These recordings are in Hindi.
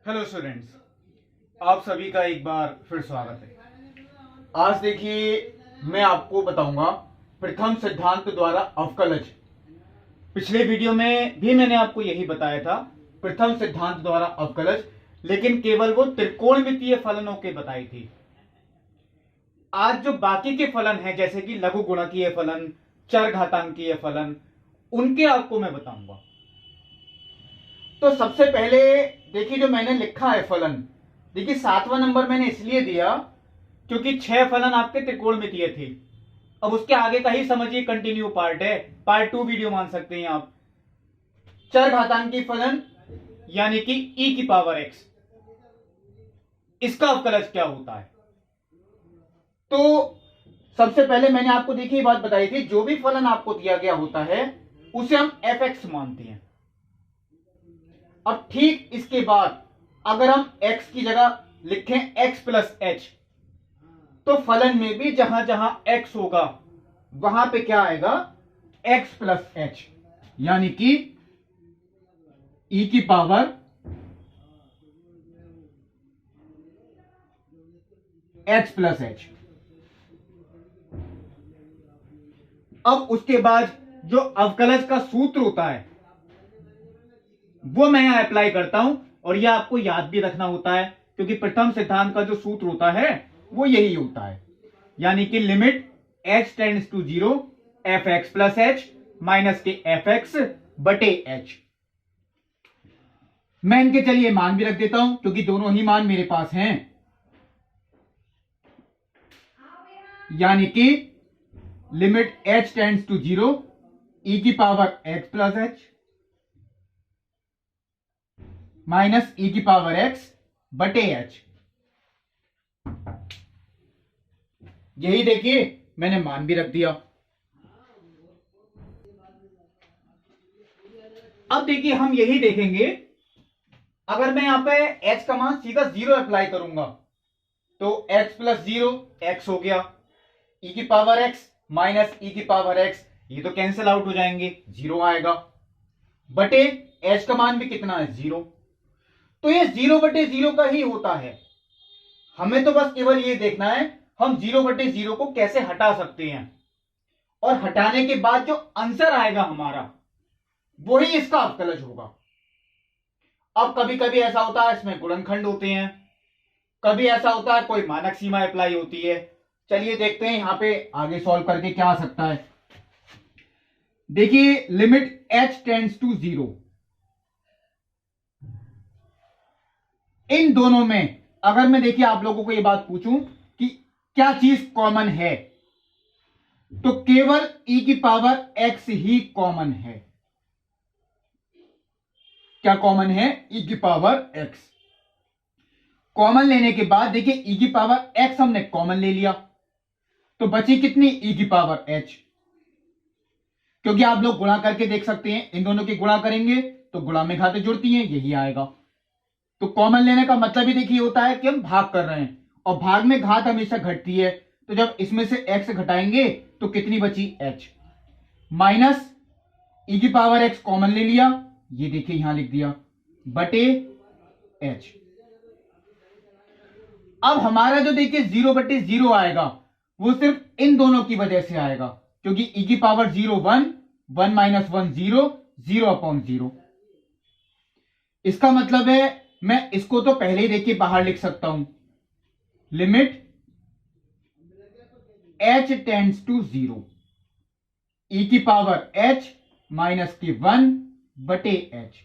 हेलो स्टूडेंट्स, आप सभी का एक बार फिर स्वागत है। आज देखिए मैं आपको बताऊंगा प्रथम सिद्धांत द्वारा अवकलज। पिछले वीडियो में भी मैंने आपको यही बताया था, प्रथम सिद्धांत द्वारा अवकलज, लेकिन केवल वो त्रिकोणमितीय फलनों के बताई थी। आज जो बाकी के फलन हैं जैसे कि लघु गुणकीय फलन, चरघातांकीय फलन, उनके आपको मैं बताऊंगा। तो सबसे पहले देखिए जो मैंने लिखा है फलन, देखिए 7वां नंबर मैंने इसलिए दिया क्योंकि 6 फलन आपके त्रिकोणमितीय थे। अब उसके आगे का ही समझिए कंटिन्यू पार्ट है, पार्ट 2 वीडियो मान सकते हैं आप। चरघातांकी फलन यानी कि e की पावर x, इसका अवकलज क्या होता है। तो सबसे पहले मैंने आपको देखिए बात बताई थी, जो भी फलन आपको दिया गया होता है उसे हम fx मानते हैं। अब ठीक इसके बाद अगर हम x की जगह लिखें x प्लस h, तो फलन में भी जहां जहां x होगा वहां पे क्या आएगा, x प्लस h, यानी कि e की पावर x प्लस h। अब उसके बाद जो अवकलज का सूत्र होता है वो मैं यहां अप्लाई करता हूं, और यह आपको याद भी रखना होता है क्योंकि प्रथम सिद्धांत का जो सूत्र होता है वो यही होता है, यानी कि limit h tends to 0 f x plus H minus के एफ एक्स बटे एच। मैं इनके चलिए मान भी रख देता हूं क्योंकि दोनों ही मान मेरे पास हैं, यानी कि limit h tends to 0 e की power x plus h minus e की पावर x बटे h। यही देखिए मैंने मान भी रख दिया। अब देखिए हम यही देखेंगे, अगर मैं यहां पे h का मान सीधा 0 अप्लाई करूंगा तो x प्लस 0 x हो गया, e की पावर x माइनस e की पावर x, ये तो कैंसिल आउट हो जाएंगे, 0 आएगा, बटे h का मान भी कितना है, 0। तो ये 0 बटे 0 का ही होता है। हमें तो बस केवल ये देखना है हम 0 बटे 0 को कैसे हटा सकते हैं, और हटाने के बाद जो आंसर आएगा हमारा वही इसका अवकलज होगा। अब कभी कभी ऐसा होता है इसमें गुणनखंड होते हैं, कभी ऐसा होता है कोई मानक सीमा अप्लाई होती है। चलिए देखते हैं यहां पे आगे सॉल्व करके क्या आ सकता है। देखिए लिमिट h टेंड्स टू 0, इन दोनों में अगर मैं देखिए आप लोगों को ये बात पूछूं कि क्या चीज कॉमन है, तो केवल e की पावर x ही कॉमन है। क्या कॉमन है, e की पावर x। कॉमन लेने के बाद देखिए e की पावर x हमने कॉमन ले लिया, तो बची कितनी, e की पावर h। क्योंकि आप लोग गुणा करके देख सकते हैं, इन दोनों की गुणा करेंगे तो गुणा में घातें जुड़ती हैं, यही आएगा। तो कॉमन लेने का मतलब ही देखिए होता है कि हम भाग कर रहे हैं, और भाग में घात हमेशा घटती है, तो जब इसमें से x घटाएंगे तो कितनी बची, h माइनस e की पावर x कॉमन ले लिया, ये देखिए यहां लिख दिया, बटे h। अब हमारा जो देखिए 0 बटे 0 आएगा वो सिर्फ इन दोनों की वजह से आएगा, क्योंकि e की पावर 0 1, 1 माइनस 1 0, 0 अपॉन 0। इसका मतलब है मैं इसको तो पहले ही देखिए बाहर लिख सकता हूं, limit h tends to 0 e की पावर h माइनस की 1 बटे h।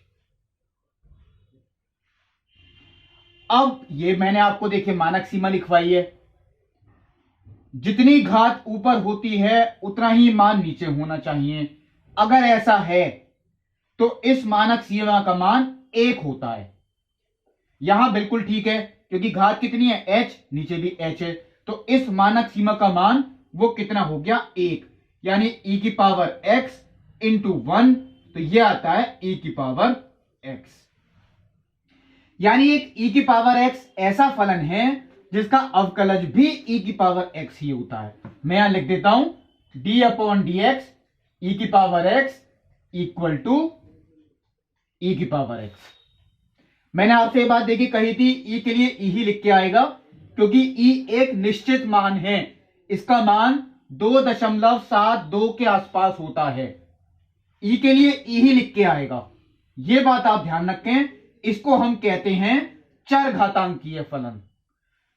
अब ये मैंने आपको देखिए मानक सीमा लिखवाई है, जितनी घात ऊपर होती है उतना ही मान नीचे होना चाहिए। अगर ऐसा है तो इस मानक सीमा का मान 1 होता है। यहां बिल्कुल ठीक है क्योंकि घात कितनी है, h, नीचे भी h है, तो इस मानक सीमा का मान वो कितना हो गया, 1, यानी e की पावर x इंटू 1, तो ये आता है e की पावर x। यानी एक e की पावर x ऐसा फलन है जिसका अवकलज भी e की पावर x ही होता है। मैं यहां लिख देता हूं d upon d x e की power x equal to e की पावर x। मैंने आपसे ये बात देखी कही थी, ई के लिए ई ही लिख के आएगा, क्योंकि ई एक निश्चित मान है, इसका मान 2.72 के आसपास होता है। ई के लिए ई ही लिख के आएगा, ये बात आप ध्यान रखें। इसको हम कहते हैं चरघातांकीय फलन।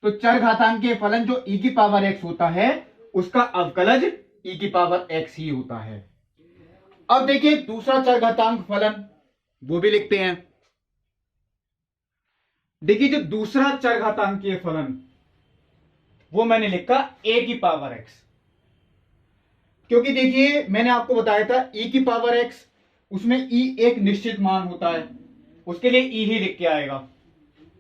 तो चरघातांकीय फलन जो ई की पावर एक्स होता है, उसका अवकलज ई की पावर एक्स ही होता है। अब देखिए दूसरा चरघातांक फलन, वो भी लिखते हैं। देखिए जो दूसरा चरघातांकीय फलन, वो मैंने लिखा ए की पावर एक्स, क्योंकि देखिए मैंने आपको बताया था ई की पावर एक्स, उसमें ई एक निश्चित मान होता है, उसके लिए ई ही लिख के आएगा।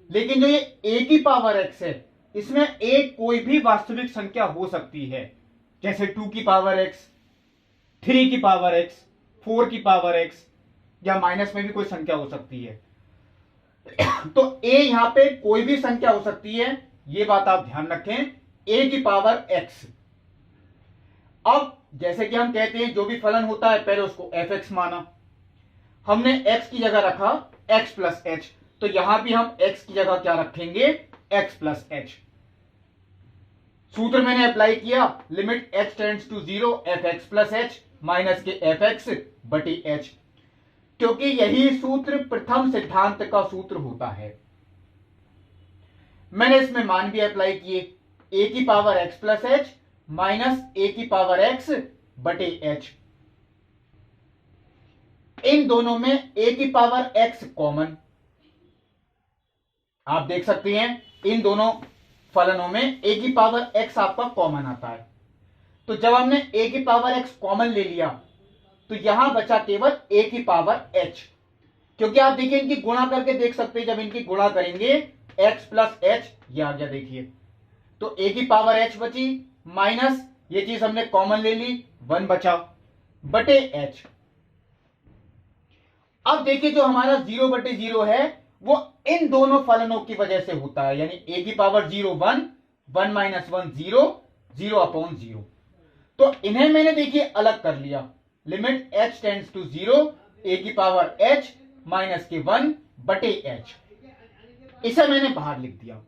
लेकिन जो ये ए की पावर एक्स है, इसमें ए कोई भी वास्तविक संख्या हो सकती है, जैसे 2 की पावर एक्स, 3 की पावर एक्स, 4 की पावर एक्स, या माइनस में भी कोई संख्या हो सकती है। तो ए यहां पे कोई भी संख्या हो सकती है, ये बात आप ध्यान रखें, ए की पावर एक्स। अब जैसे कि हम कहते हैं जो भी फलन होता है पहले उसको एफ एक्स माना, हमने x की जगह रखा x प्लस एच, तो यहां भी हम x की जगह क्या रखेंगे, x प्लस एच। सूत्र मैंने अप्लाई किया, limit h tends to 0 f x plus H minus के एफ एक्स बटी एच, क्योंकि यही सूत्र प्रथम सिद्धांत का सूत्र होता है। मैंने इसमें मान भी अप्लाई किए, a की power x plus H minus a की पावर x बटे एच। इन दोनों में a की पावर x कॉमन, आप देख सकते हैं इन दोनों फलनों में a की पावर x आपका कॉमन आता है। तो जब हमने a की पावर x कॉमन ले लिया, तो यहां बचा केवल a की पावर h, क्योंकि आप देखिए इनकी गुणा करके देख सकते हैं, जब इनकी गुणा करेंगे x प्लस एच, ये आ गया देखिए, तो a की पावर h बची माइनस ये चीज हमने कॉमन ले ली, 1 बचा बटे h। अब देखिए जो हमारा 0 बटे 0 है वो इन दोनों फलनों की वजह से होता है, यानी a की पावर 0 1, 1 माइनस 1 0, 0 अपॉन 0। तो इन्हें मैंने देखिए अलग कर लिया, limit h tends to 0 a की पावर h माइनस के 1 बटे h, इसे मैंने बाहर लिख दिया।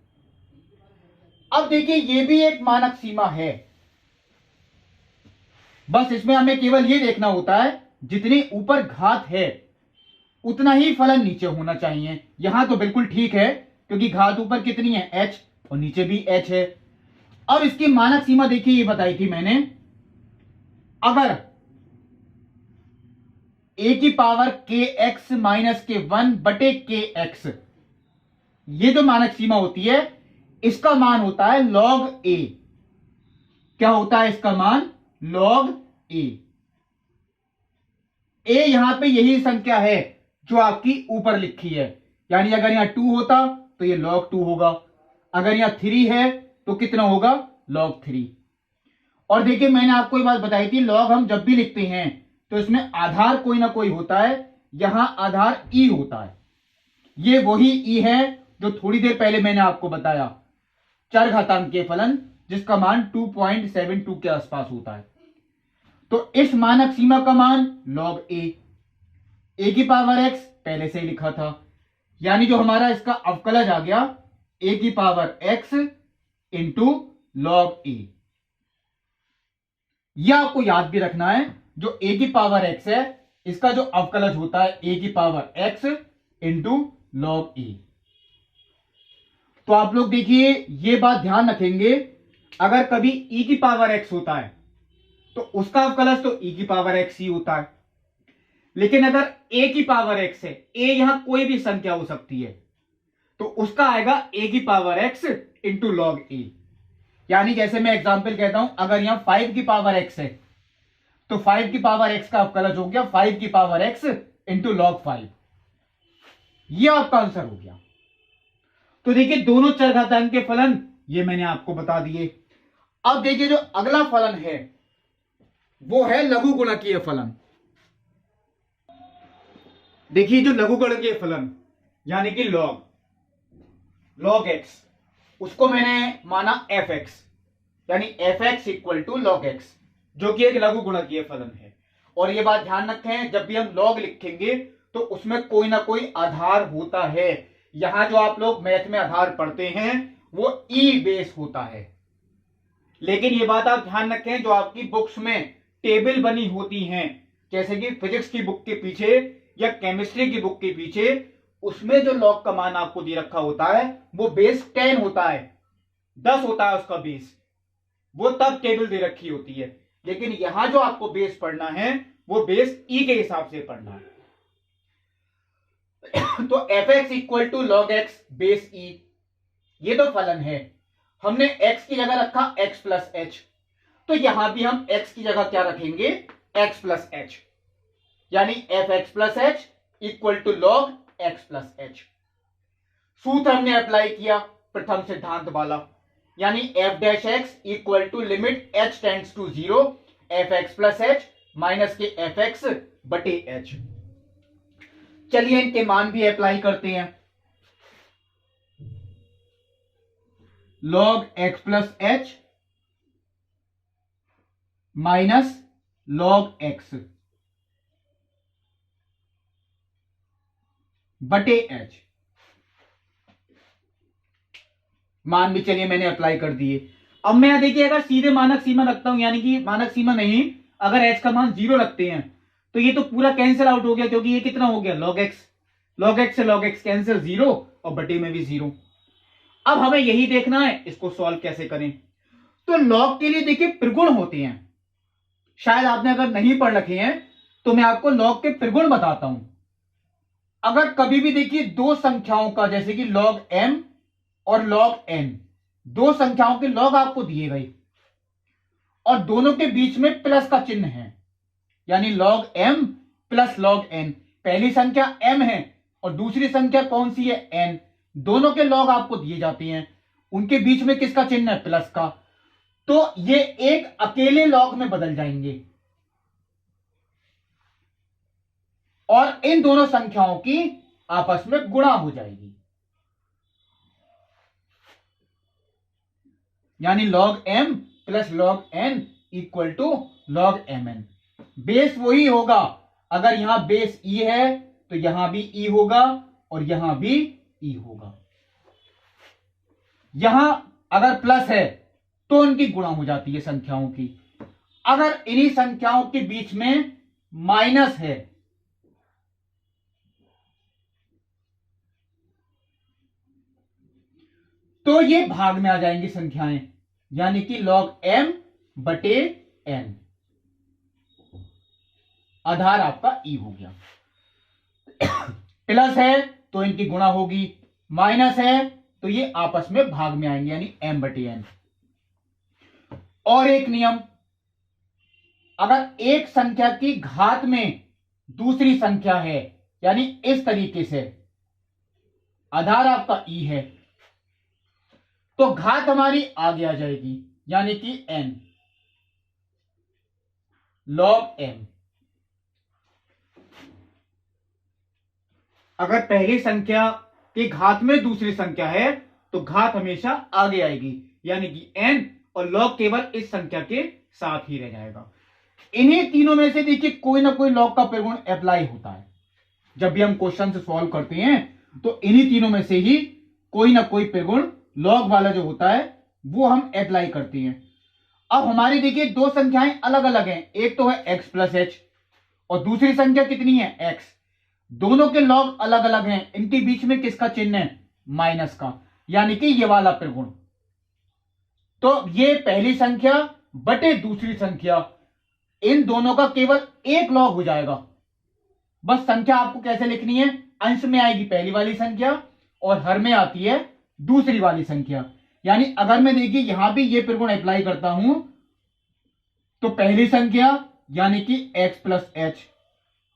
अब देखिए ये भी एक मानक सीमा है, बस इसमें हमें केवल ये देखना होता है जितनी ऊपर घात है उतना ही फलन नीचे होना चाहिए। यहां तो बिल्कुल ठीक है, क्योंकि घात ऊपर कितनी है h और नीचे भी h है। अब इसकी मानक सीमा देखिए, ये बताई थी मैंने, अगर a की पावर kx माइनस के 1 बटे kx, ये जो मानक सीमा होती है इसका मान होता है log a। क्या होता है इसका मान, log a। a यहां पे यही संख्या है जो आपकी ऊपर लिखी है, यानी अगर यहां 2 होता तो ये log 2 होगा, अगर यहां 3 है तो कितना होगा, log 3। और देखिए मैंने आपको ये बात बताई थी, log हम जब भी लिखते हैं तो इसमें आधार कोई ना कोई होता है, यहां आधार e होता है। ये वही e है जो थोड़ी देर पहले मैंने आपको बताया, चरघातांकीय फलन जिसका मान 2.72 के आसपास होता है। तो इस मानक सीमा का मान log a की पावर x पहले से ही लिखा था, यानी जो हमारा इसका अवकलज आ गया a की power x into log a। यह आपको याद भी रखना है, जो a की पावर x है इसका जो अवकलज होता है a की power x into log a। तो आप लोग देखिए ये बात ध्यान रखेंगे, अगर कभी e की पावर x होता है तो उसका अवकलज तो e की पावर x ही होता है, लेकिन अगर a की पावर x है, a यहां कोई भी संख्या हो सकती है, तो उसका आएगा a की power x into log a। यानी जैसे मैं एग्जांपल कहता हूं, अगर यहां 5 की पावर x है तो 5 की पावर x का अवकलज हो गया 5 की पावर x इंटू लॉग 5। यह आपका आंसर हो गया। तो देखिए दोनों चरघातांक के फलन ये मैंने आपको बता दिए। अब देखिए जो अगला फलन है वो है लघु गुणकीय फलन। देखिए जो लघु गुणकीय फलन यानी कि लॉग x, उसको मैंने माना एफ एक्स, यानी f x equal to log x, जो कि एक लघु गुणकीय फलन है। और ये बात ध्यान रखें, जब भी हम लॉग लिखेंगे तो उसमें कोई ना कोई आधार होता है, यहां जो आप लोग मैथ में आधार पढ़ते हैं वो ई बेस होता है। लेकिन ये बात आप ध्यान रखें, जो आपकी बुक्स में टेबल बनी होती हैं, जैसे कि फिजिक्स की बुक के पीछे या केमिस्ट्री की बुक के पीछे, उसमें जो लॉग का मान आपको दे रखा होता है वो बेस 10 होता है, 10 होता है उसका बेस, वो तब टेबल दे रखी होती है। लेकिन यहां जो आपको बेस पढ़ना है वो बेस ई के हिसाब से पढ़ना है। तो F x equal to log X base E, ये तो फलन है। हमने x की जगह रखा x प्लस एच, तो यहां भी हम x की जगह क्या रखेंगे, x प्लस एच, यानी f x plus h equal to log x plus h. सूत्र हमने अप्लाई किया प्रथम सिद्धांत वाला, यानी f dash x equal to limit h tends to 0 f x plus H minus के एफ एक्स बटे एच। चलिए इनके मान भी अप्लाई करते हैं। Log x plus H minus log x बटे एच, मान भी चलिए मैंने अप्लाई कर दिए। अब मैं यहां देखिए अगर सीधे मानक सीमा रखता हूं, यानी कि मानक सीमा नहीं, अगर एच का मान 0 रखते हैं तो ये तो पूरा कैंसिल आउट हो गया, क्योंकि ये कितना हो गया लॉग एक्स, लॉग एक्स से लॉग एक्स कैंसिल 0 और बटे में भी 0। अब हमें यही देखना है इसको सॉल्व कैसे करें। तो लॉग के लिए देखिए त्रिगुण होते हैं, शायद आपने अगर नहीं पढ़ रखे हैं तो मैं आपको लॉग के त्रिगुण बताता हूं। अगर कभी भी देखिए दो संख्याओं का, जैसे कि लॉग m और लॉग n, दो संख्याओं के लॉग आपको दिए गए और दोनों के बीच में प्लस का चिन्ह है, यानी log m plus log n, पहली संख्या m है और दूसरी संख्या कौन सी है n, दोनों के लॉग आपको दिए जाते हैं, उनके बीच में किसका चिन्ह है प्लस का, तो ये एक अकेले लॉग में बदल जाएंगे और इन दोनों संख्याओं की आपस में गुणा हो जाएगी, यानी log m plus log n equal to log mn। Base वही होगा, अगर यहां बेस e है तो यहां भी e होगा और यहां भी e होगा। यहां अगर प्लस है तो उनकी गुणा हो जाती है संख्याओं की, अगर इन्हीं संख्याओं के बीच में माइनस है तो ये भाग में आ जाएंगी संख्याएं, यानी कि log m बटे n, आधार आपका e हो गया। प्लस है तो इनकी गुणा होगी, माइनस है तो ये आपस में भाग में आएंगे, यानी m बटे n। और एक नियम, अगर एक संख्या की घात में दूसरी संख्या है, यानी इस तरीके से आधार आपका e है, तो घात हमारी आगे आ जाएगी, यानी कि n log m। अगर पहली संख्या की घात में दूसरी संख्या है तो घात हमेशा आगे आएगी, यानी कि n, और log केवल इस संख्या के साथ ही रह जाएगा। इन्हीं तीनों में से देखिए कोई ना कोई log का प्रगुण अप्लाई होता है। जब भी हम क्वेश्चन से सॉल्व करते हैं तो इन्हीं तीनों में से ही कोई ना कोई प्रगुण लॉग वाला जो होता है वो हम अप्लाई करते हैं। अब हमारी देखिए दो संख्याएं अलग अलग हैं, एक तो है x प्लस एच और दूसरी संख्या कितनी है x, दोनों के लॉग अलग अलग हैं, इनके बीच में किसका चिन्ह है माइनस का, यानी कि ये वाला प्रगुण। तो ये पहली संख्या बटे दूसरी संख्या, इन दोनों का केवल एक लॉग हो जाएगा। बस संख्या आपको कैसे लिखनी है, अंश में आएगी पहली वाली संख्या और हर में आती है दूसरी वाली संख्या। यानी अगर मैं देखिए यहां भी ये प्रगुण अप्लाई करता हूं तो पहली संख्या यानी कि x प्लस एच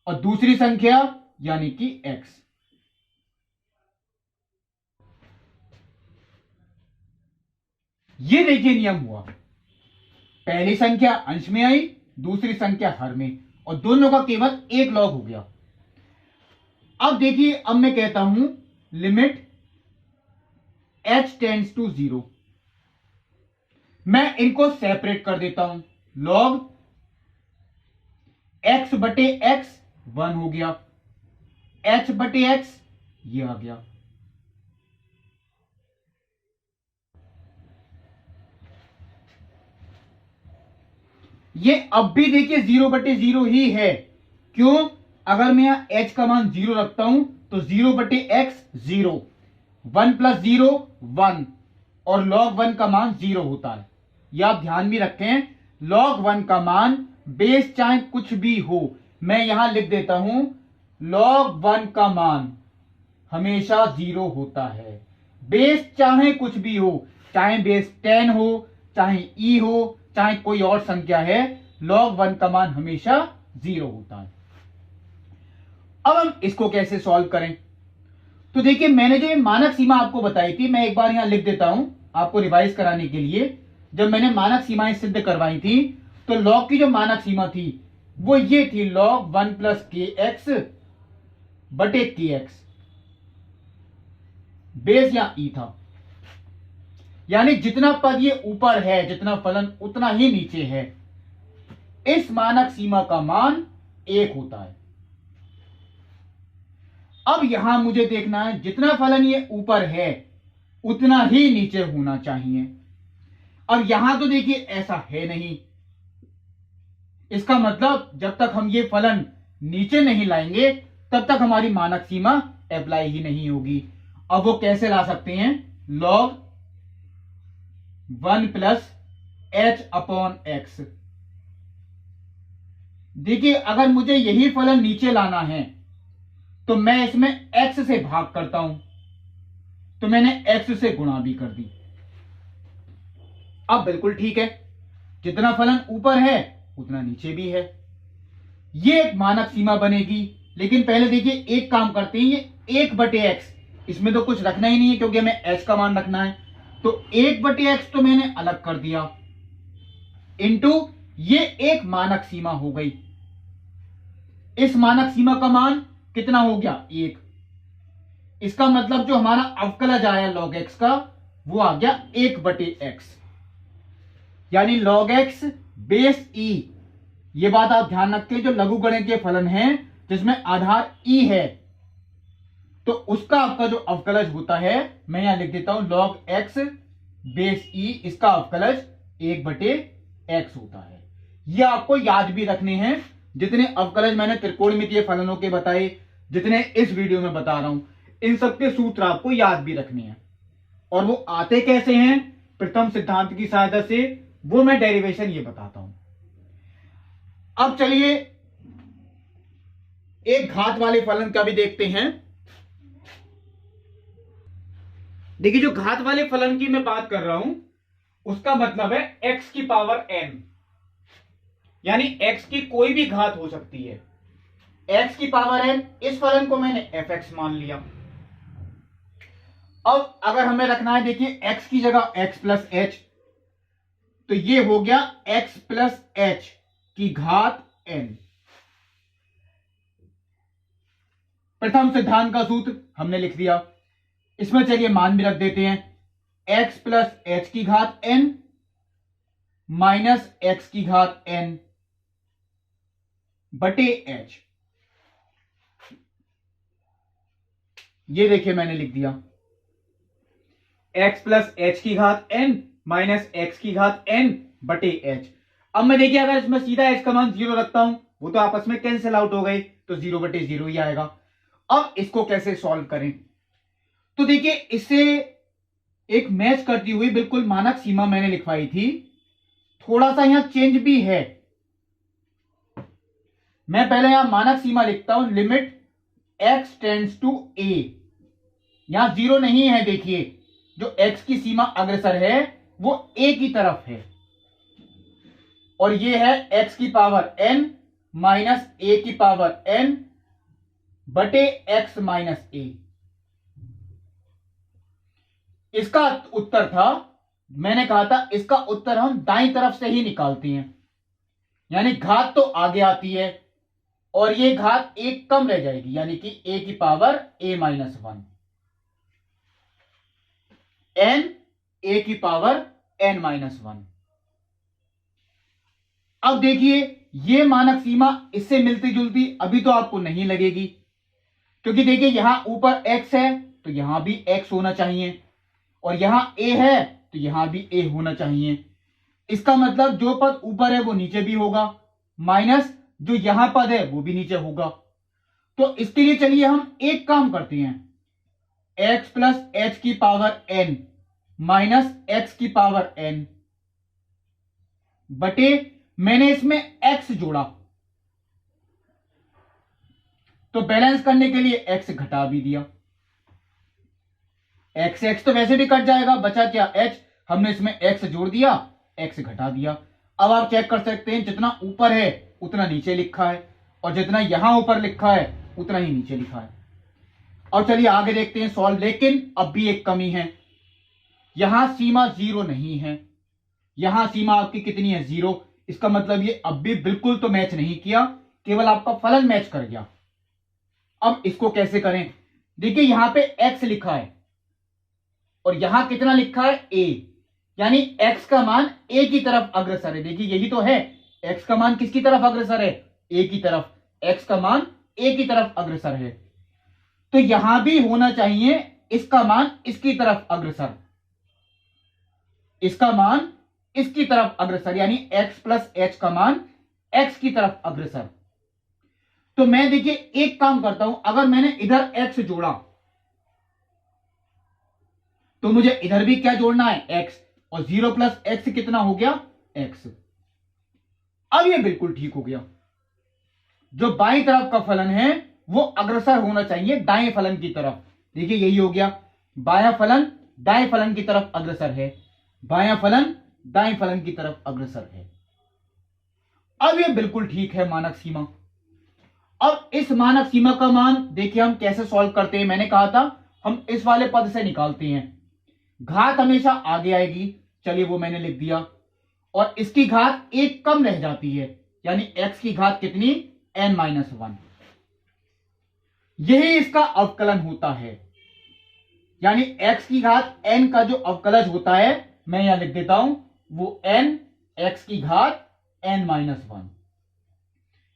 और दूसरी संख्या यानी कि x। ये देखिए नियम हुआ, पहली संख्या अंश में आई, दूसरी संख्या हर में, और दोनों का केवल एक लॉग हो गया। अब देखिए अब मैं कहता हूं लिमिट h टेंड्स टू 0, मैं इनको सेपरेट कर देता हूं, log x बटे x 1 हो गया, h बटे x ये आ गया, ये अब भी देखिए 0/0 ही है। क्यों? अगर मैं यहां h का मान 0 रखता हूं तो 0/x 0, 1 + 0 1, और log 1 का मान 0 होता है। यह आप ध्यान भी रखें, log 1 का मान बेस चाहे कुछ भी हो, मैं यहां लिख देता हूं log 1 का मान हमेशा 0 होता है। बेस चाहे कुछ भी हो, चाहे बेस 10 हो, चाहे e हो, चाहे कोई और संख्या है, log 1 का मान हमेशा 0 होता है। अब हम इसको कैसे सॉल्व करें? तो देखिए, मैंने जो ये मानक सीमा आपको बताई थी, मैं एक बार यहां लिख देता हूं आपको रिवाइज कराने के लिए। जब मैंने मानक सीमाएं सिद्ध करवाई थी तो log की जो मानक सीमा थी वो ये थी, log 1 + kx बटे kx, बेस या ई था। यानी जितना पद ये ऊपर है, जितना फलन उतना ही नीचे है। इस मानक सीमा का मान 1 होता है। अब यहां मुझे देखना है जितना फलन ये ऊपर है उतना ही नीचे होना चाहिए, और यहां तो देखिए ऐसा है नहीं। इसका मतलब जब तक हम ये फलन नीचे नहीं लाएंगे तब तक हमारी मानक सीमा अप्लाई ही नहीं होगी। अब वो कैसे ला सकते हैं? log 1 + h/x। देखिए, अगर मुझे यही फलन नीचे लाना है तो मैं इसमें x से भाग करता हूं, तो मैंने x से गुणा भी कर दी। अब बिल्कुल ठीक है, जितना फलन ऊपर है उतना नीचे भी है, ये एक मानक सीमा बनेगी। लेकिन पहले देखिए एक काम करते हैं, ये 1/x, इसमें तो कुछ रखना ही नहीं है क्योंकि हमें h का मान रखना है, तो 1/x तो मैंने अलग कर दिया, इंटू ये एक मानक सीमा हो गई। इस मानक सीमा का मान कितना हो गया? 1। इसका मतलब जो हमारा अवकलज आया log x का वो आ गया 1/x, यानी log x बेस e। ये बात आप ध्यान रखें, जो लघुगणकीय फलन है जिसमें आधार e है तो उसका आपका जो अवकलज होता है, मैं यहां लिख देता हूं log x बेस e, इसका अवकलज 1/x होता है। यह आपको याद भी रखने हैं। जितने अवकलज मैंने त्रिकोणमितीय फलनों के बताए, जितने इस वीडियो में बता रहा हूं, इन सबके सूत्र आपको याद भी रखने हैं। और वो आते कैसे हैं प्रथम सिद्धांत की सहायता से, वो मैं डेरिवेशन ये बताता हूं। अब चलिए एक घात वाले फलन का भी देखते हैं। देखिए, जो घात वाले फलन की मैं बात कर रहा हूं उसका मतलब है x की पावर n, यानी x की कोई भी घात हो सकती है। x की पावर n, इस फलन को मैंने fx मान लिया। अब अगर हमें रखना है, देखिए x की जगह x + h, तो ये हो गया x + h की घात n। प्रथम सिद्धांत का सूत्र हमने लिख दिया, इसमें चलिए मान भी रख देते हैं, x + h की घात n माइनस x की घात n बटे h। ये देखिए मैंने लिख दिया x + h की घात n माइनस x की घात n बटे h। अब मैं देखिए अगर इसमें सीधा h का मान 0 रखता हूं, वो तो आपस में कैंसिल आउट हो गए, तो 0/0 ही आएगा। अब इसको कैसे सॉल्व करें? तो देखिए, इससे एक मैच करती हुई बिल्कुल मानक सीमा मैंने लिखवाई थी, थोड़ा सा यहां चेंज भी है। मैं पहले यहां मानक सीमा लिखता हूं, limit x tends to a। यहां 0 नहीं है, देखिए जो x की सीमा अग्रसर है वो a की तरफ है, और ये है x की पावर n माइनस a की पावर n बटे x माइनस a। इसका उत्तर था, मैंने कहा था इसका उत्तर हम दाईं तरफ से ही निकालते हैं, यानी घात तो आगे आती है और ये घात एक कम रह जाएगी, यानी कि a की power a minus 1 n a की पावर n माइनस 1। अब देखिए ये मानक सीमा इससे मिलती जुलती अभी तो आपको नहीं लगेगी, क्योंकि देखिए यहां ऊपर x है तो यहां भी x होना चाहिए, और यहां a है तो यहां भी a होना चाहिए। इसका मतलब जो पद ऊपर है वो नीचे भी होगा, माइनस जो यहां पद है वो भी नीचे होगा। तो इसके लिए चलिए हम एक काम करते हैं, x प्लस एच की पावर n माइनस एक्स की पावर n बटे मैंने इसमें x जोड़ा, तो बैलेंस करने के लिए x घटा भी दिया। x तो वैसे भी कट जाएगा, बचा क्या h, हमने इसमें x जोड़ दिया, x घटा दिया। अब आप चेक कर सकते हैं जितना ऊपर है उतना नीचे लिखा है और जितना यहां ऊपर लिखा है उतना ही नीचे लिखा है। और चलिए आगे देखते हैं सॉल्व। लेकिन अब भी एक कमी है, यहां सीमा 0 नहीं है, यहां सीमा आपकी कितनी है 0। इसका मतलब ये अब भी बिल्कुल तो मैच नहीं किया, केवल आपका फलन मैच कर गया। अब इसको कैसे करें, देखिए यहां पे x लिखा है और यहां कितना लिखा है a, यानी x का मान a की तरफ अग्रसर है। देखिए यही तो है, x का मान किसकी तरफ अग्रसर है, a की तरफ। x का मान a की तरफ अग्रसर है, तो यहां भी होना चाहिए इसका मान इसकी तरफ अग्रसर, इसका मान इसकी तरफ अग्रसर, यानी x प्लस एच का मान x की तरफ अग्रसर। तो मैं देखिए एक काम करता हूं, अगर मैंने इधर x जोड़ा तो मुझे इधर भी क्या जोड़ना है x, और 0 प्लस एक्स कितना हो गया x। अब ये बिल्कुल ठीक हो गया, जो बाईं तरफ का फलन है वो अग्रसर होना चाहिए दाएं फलन की तरफ। देखिए यही हो गया, बायां फलन दाएं फलन की तरफ अग्रसर है, बायां फलन दाएं फलन की तरफ अग्रसर है। अब ये बिल्कुल ठीक है मानक सीमा। अब इस मानक सीमा का मान देखिए हम कैसे सॉल्व करते हैं, मैंने कहा था हम इस वाले पद से निकालते हैं, घात हमेशा आगे आएगी, चलिए वो मैंने लिख दिया, और इसकी घात एक कम रह जाती है, यानी x की घात कितनी n-1। यही इसका अवकलन होता है, यानी x की घात n का जो अवकलज होता है मैं यहां लिख देता हूं, वो n x की घात n-1।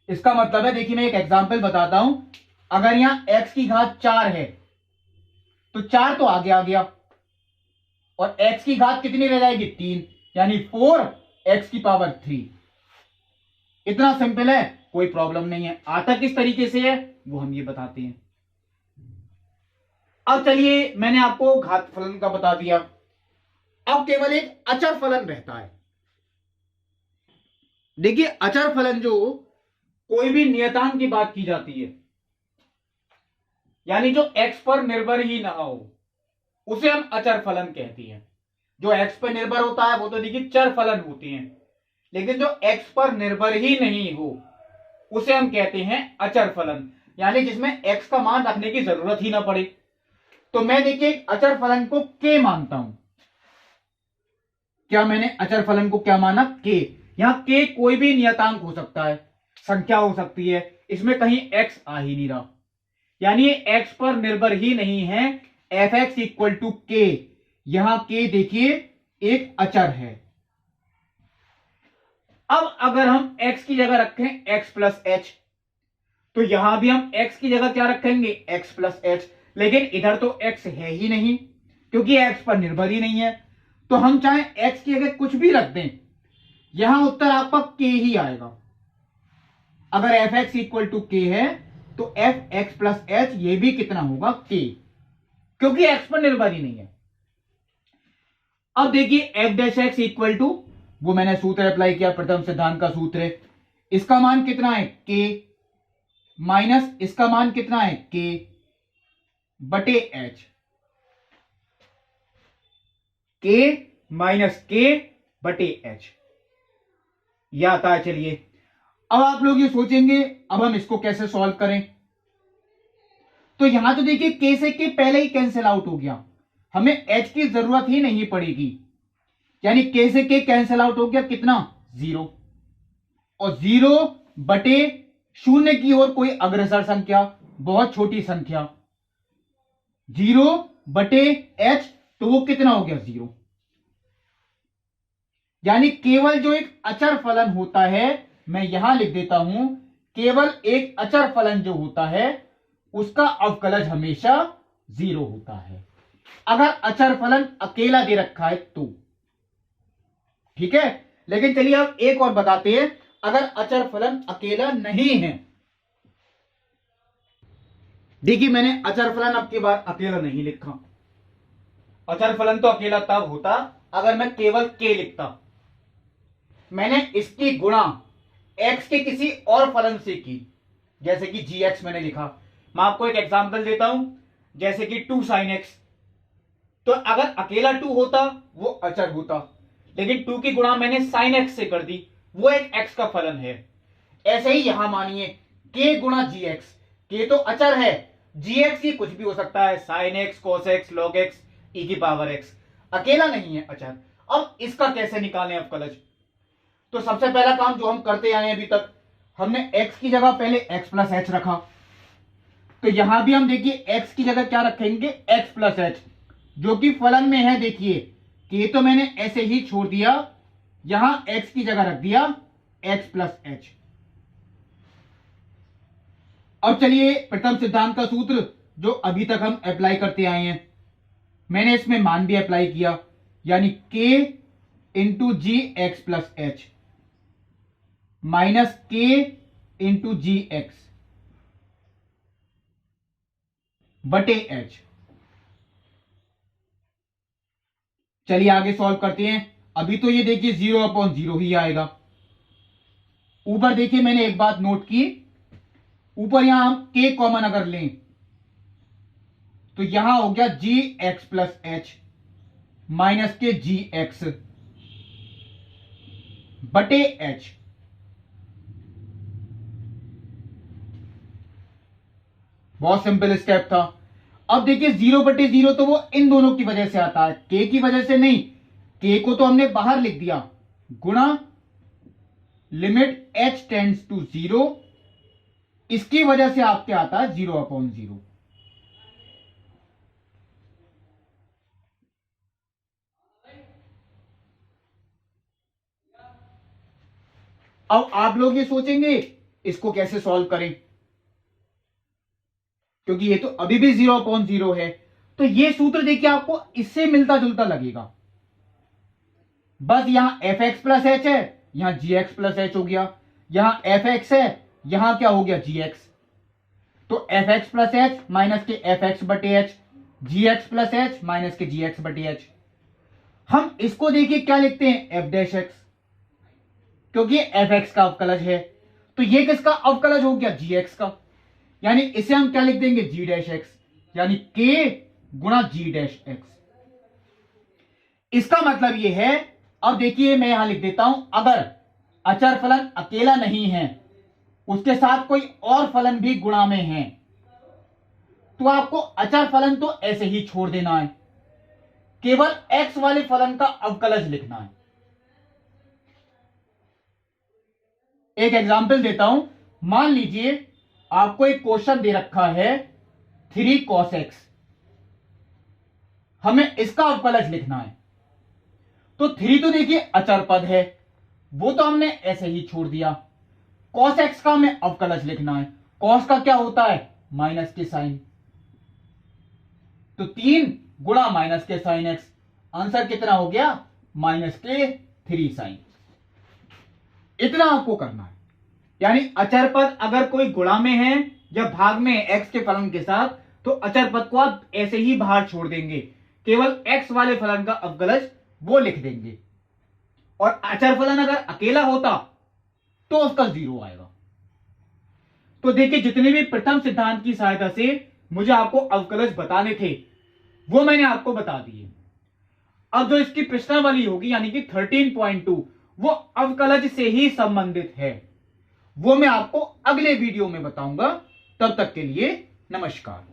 इसका मतलब है, देखिए मैं एक एग्जांपल बताता हूं, अगर यहां x की घात 4 है तो 4 तो आगे आ गया, और x की घात कितनी रह जाएगी 3, यानी 4x की पावर 3। इतना सिंपल है, कोई प्रॉब्लम नहीं है। आता किस तरीके से है वो हम ये बताते हैं। अब चलिए मैंने आपको घात फलन का बता दिया, अब केवल एक अचर फलन रहता है। देखिए अचर फलन जो कोई भी नियतांक की बात की जाती है, यानी जो x पर निर्भर ही ना हो, उसे हम अचर फलन कहते हैं। जो x पर निर्भर होता है वो तो देखिए चर फलन होती हैं, लेकिन जो x पर निर्भर ही नहीं हो उसे हम कहते हैं अचर फलन, यानी जिसमें x का मान रखने की जरूरत ही ना पड़े। तो मैं देखिए अचर फलन को k मानता हूं। क्या मैंने अचर फलन को क्या माना k, यहां k कोई भी नियतांक हो सकता है, संख्या हो सकती है, इसमें कहीं x आ ही नहीं रहा, यानी ये x पर निर्भर ही नहीं है। f(x = k), यहां k देखिए एक अचर है। अब अगर हम x की जगह रखें x प्लस एच, तो यहां भी हम x की जगह क्या रखेंगे x प्लस एच, लेकिन इधर तो x है ही नहीं क्योंकि x पर निर्भर ही नहीं है, तो हम चाहे x की जगह कुछ भी रख दें, यहां उत्तर आपका k ही आएगा। अगर f(x = k) है तो f(x + h) ये भी कितना होगा k, क्योंकि x पर निर्भर ही नहीं है। अब देखिए f'(x) वो मैंने सूत्र अप्लाई किया, प्रथम सिद्धांत का सूत्र है, इसका मान कितना है k माइनस इसका मान कितना है k बटे h, k माइनस k बटे h, यह आता है। चलिए अब आप लोग ये सोचेंगे अब हम इसको कैसे सॉल्व करें, तो यहां तो देखिए k से k पहले ही कैंसिल आउट हो गया, हमें h की जरूरत ही नहीं पड़ेगी, यानी k से k कैंसिल आउट हो गया, कितना 0, और 0 बटे 0 की ओर कोई अग्रसर संख्या, बहुत छोटी संख्या, 0 बटे h, तो वो कितना हो गया 0। यानी केवल जो एक अचर फलन होता है, मैं यहां लिख देता हूं, केवल एक अचर फलन जो होता है उसका अवकलज हमेशा 0 होता है, अगर अचर फलन अकेला दे रखा है तो। ठीक है, लेकिन चलिए अब एक और बताते हैं, अगर अचर फलन अकेला नहीं है। देखिए मैंने अचर फलन अब की बार अकेला नहीं लिखा। अचर फलन तो अकेला तब होता अगर मैं केवल k लिखता। मैंने इसकी गुणा x के किसी और फलन से की, जैसे कि gx मैंने लिखा। मैं आपको एक एग्जांपल देता हूं, जैसे कि 2 sin x। तो अगर अकेला 2 होता वो अचर होता, लेकिन 2 की गुणा मैंने sin x से कर दी, वो एक x का फलन है। ऐसे ही यहां मानिए k गुणा gx, k तो अचर है, gx ही कुछ भी हो सकता है, sin x, cos x, log x, e की पावर x, अकेला नहीं है अचर। अब इसका कैसे निकालें अवकलज? तो सबसे पहला काम जो हम करते आए अभी तक, हमने x की जगह पहले x प्लस h रखा। तो यहां भी हम देखिए x की जगह क्या रखेंगे, x प्लस h, जो कि फलन में है। देखिए k तो मैंने ऐसे ही छोड़ दिया, यहां x की जगह रख दिया x प्लस h। अब चलिए प्रथम सिद्धांत का सूत्र जो अभी तक हम अप्लाई करते आए हैं, मैंने इसमें मान भी अप्लाई किया, यानी k into G X plus H minus k into G X बटे h। चलिए आगे सॉल्व करते हैं। अभी तो ये देखिए 0/0 ही आएगा। ऊपर देखिए मैंने एक बात नोट की, ऊपर यहां हम k कॉमन अगर लें तो यहां हो गया जी एक्स प्लस एच माइनस के जी एक्स बटे एच। बहुत सिंपल स्टेप था। अब देखिए 0/0 तो वो इन दोनों की वजह से आता है, k की वजह से नहीं। k को तो हमने बाहर लिख दिया, गुणा लिमिट h टेंड्स टू 0, इसकी वजह से आपके आता है 0/0। अब आप लोग ये सोचेंगे इसको कैसे सॉल्व करें, क्योंकि ये तो अभी भी 0/0 है। तो ये सूत्र देखिए आपको इससे मिलता जुलता लगेगा, बस यहां एफ एक्स प्लस एच है, यहां जी एक्स प्लस एच हो गया, यहां एफ एक्स है, यहां क्या हो गया जी एक्स। तो F x plus H minus के एफ एक्स बटे एच, जी एक्स प्लस एच माइनस के जी एक्स बटे एच। हम इसको देखिए क्या लिखते हैं, एफ डैश एक्स, क्योंकि एफ एक्स का अवकलज है। तो ये किसका अवकलज हो गया, जी एक्स का, यानी इसे हम क्या लिख देंगे, जी डैश एक्स, यानी के गुणा जी डैश एक्स। इसका मतलब ये है, अब देखिए मैं यहां लिख देता हूं, अगर अचर फलन अकेला नहीं है, उसके साथ कोई और फलन भी गुणा में है, तो आपको अचर फलन तो ऐसे ही छोड़ देना है, केवल x वाले फलन का अवकलज लिखना है। एक एग्जाम्पल देता हूं, मान लीजिए आपको एक क्वेश्चन दे रखा है 3 cos x, हमें इसका अवकलज लिखना है। तो 3 तो देखिए अचर पद है, वो तो हमने ऐसे ही छोड़ दिया। cos x का हमें अवकलज लिखना है, cos का क्या होता है, माइनस के साइन। तो 3 गुणा माइनस के साइन x, आंसर कितना हो गया, माइनस के 3 साइन। इतना आपको करना है, यानी अचर पद अगर कोई गुणा में है या भाग में है x के फलन के साथ, तो अचर पद को आप ऐसे ही बाहर छोड़ देंगे, केवल x वाले फलन का अवकलज वो लिख देंगे। और अचर फलन अगर अकेला होता तो उसका 0 आएगा। तो देखिए जितने भी प्रथम सिद्धांत की सहायता से मुझे आपको अवकलज बताने थे वो मैंने आपको बता दिए। अब जो इसकी प्रश्नावली होगी यानी कि 13.2 वो अवकलज से ही संबंधित है, वो मैं आपको अगले वीडियो में बताऊंगा। तब तक के लिए नमस्कार।